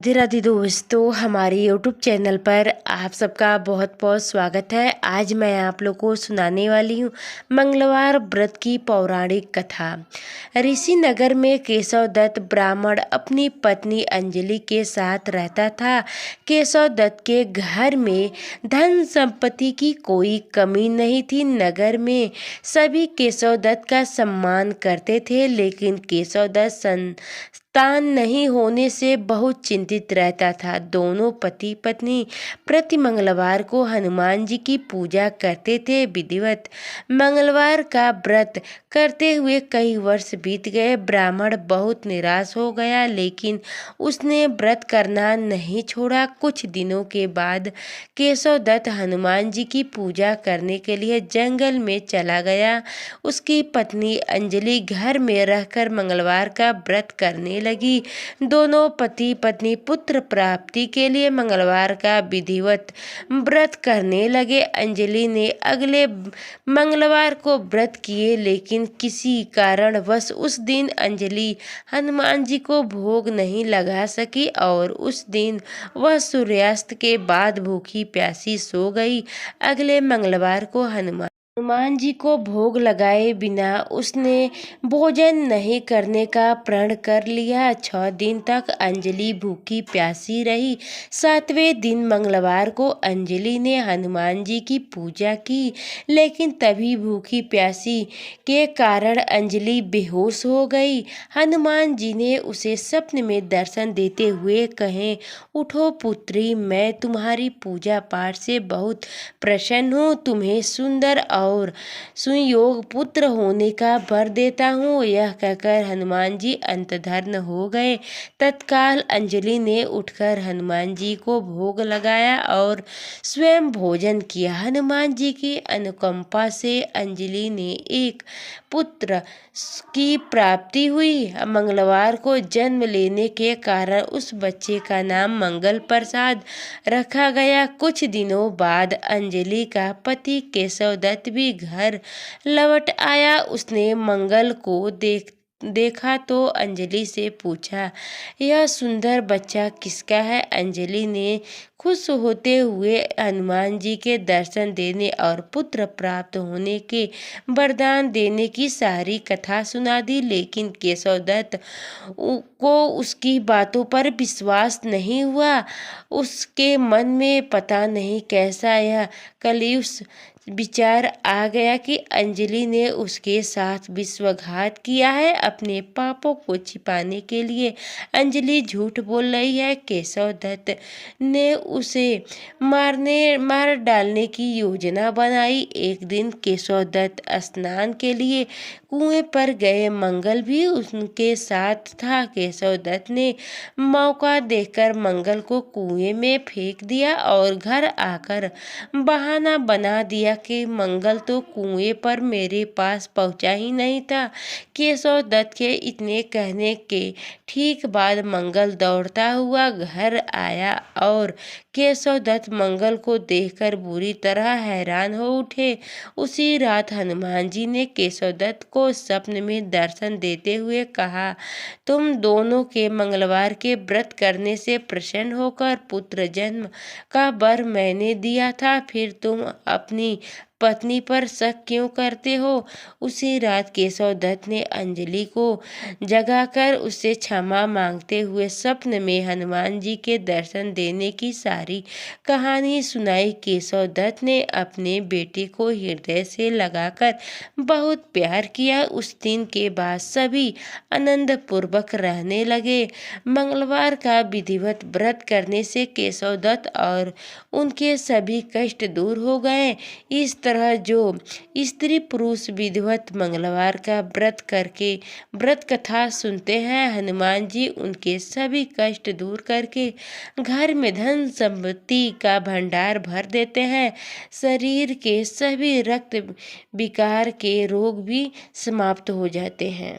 राधे राधे दोस्तों, हमारे YouTube channel पर आप सबका बहुत बहुत स्वागत है। आज मैं आप लोग को सुनाने वाली हूँ मंगलवार व्रत की पौराणिक कथा। ऋषि नगर में केशव दत्त ब्राह्मण अपनी पत्नी अंजलि के साथ रहता था। केशव दत्त के घर में धन संपत्ति की कोई कमी नहीं थी। नगर में सभी केशव दत्त का सम्मान करते थे, लेकिन केशव दत्त संतान नहीं होने से बहुत चिंतित रहता था। दोनों पति पत्नी प्रति मंगलवार को हनुमान जी की पूजा करते थे। विधिवत मंगलवार का व्रत करते हुए कई वर्ष बीत गए। ब्राह्मण बहुत निराश हो गया, लेकिन उसने व्रत करना नहीं छोड़ा। कुछ दिनों के बाद केशव दत्त हनुमान जी की पूजा करने के लिए जंगल में चला गया। उसकी पत्नी अंजलि घर में रहकर मंगलवार का व्रत करने लगी। दोनों पति पत्नी पुत्र प्राप्ति के लिए मंगलवार का विधिवत व्रत करने लगे। अंजलि ने अगले मंगलवार को व्रत किए, लेकिन किसी कारणवश उस दिन अंजलि हनुमान जी को भोग नहीं लगा सकी और उस दिन वह सूर्यास्त के बाद भूखी प्यासी सो गई। अगले मंगलवार को हनुमान जी को भोग लगाए बिना उसने भोजन नहीं करने का प्रण कर लिया। 6 दिन तक अंजलि भूखी प्यासी रही। 7वें दिन मंगलवार को अंजलि ने हनुमान जी की पूजा की, लेकिन तभी भूखी प्यासी के कारण अंजलि बेहोश हो गई। हनुमान जी ने उसे स्वप्न में दर्शन देते हुए कहे, उठो पुत्री, मैं तुम्हारी पूजा पाठ से बहुत प्रसन्न हूँ। तुम्हें सुंदर और सुयोग पुत्र होने का वर देता हूँ। यह कहकर हनुमान जी अंतर्धान हो गए। तत्काल अंजलि ने उठकर हनुमान जी को भोग लगाया और स्वयं भोजन किया। हनुमान जी की अनुकंपा से अंजलि ने एक पुत्र की प्राप्ति हुई। मंगलवार को जन्म लेने के कारण उस बच्चे का नाम मंगल प्रसाद रखा गया। कुछ दिनों बाद अंजलि का पति केशव दत्त भी घर लौट आया। उसने मंगल को देखा तो अंजलि से पूछा, यह सुंदर बच्चा किसका है? अंजलि ने खुश होते हुए हनुमान जी के दर्शन देने और पुत्र प्राप्त होने के वरदान देने की सारी कथा सुना दी, लेकिन केशव दत्त को उसकी बातों पर विश्वास नहीं हुआ। उसके मन में पता नहीं कैसा यह कलयुष विचार आ गया कि अंजलि ने उसके साथ विश्वासघात किया है। अपने पापों को छिपाने के लिए अंजलि झूठ बोल रही है। केशव दत्त ने उसे मार डालने की योजना बनाई। एक दिन केशव दत्त स्नान के लिए कुएं पर गए। मंगल भी उनके साथ था। केशव दत्त ने मौका देखकर मंगल को कुएं में फेंक दिया और घर आकर बहाना बना दिया कि मंगल तो कुएं पर मेरे पास पहुंचा ही नहीं था। केशव दत्त के इतने कहने के ठीक बाद मंगल दौड़ता हुआ घर आया और केशव दत्त मंगल को देखकर बुरी तरह हैरान हो उठे। उसी रात हनुमान जी ने केशव दत्त को स्वप्न में दर्शन देते हुए कहा, तुम दोनों के मंगलवार के व्रत करने से प्रसन्न होकर पुत्र जन्म का वर मैंने दिया था, फिर तुम अपनी पत्नी पर शक क्यों करते हो? उसी रात केशव दत्त ने अंजलि को जगाकर उससे क्षमा मांगते हुए स्वप्न में हनुमान जी के दर्शन देने की सारी कहानी सुनाई। केशव दत्त ने अपने बेटे को हृदय से लगाकर बहुत प्यार किया। उस दिन के बाद सभी आनंद पूर्वक रहने लगे। मंगलवार का विधिवत व्रत करने से केशव दत्त और उनके सभी कष्ट दूर हो गए। इस तरह जो स्त्री पुरुष विधिवत मंगलवार का व्रत करके व्रत कथा सुनते हैं, हनुमान जी उनके सभी कष्ट दूर करके घर में धन संपत्ति का भंडार भर देते हैं। शरीर के सभी रक्त विकार के रोग भी समाप्त हो जाते हैं।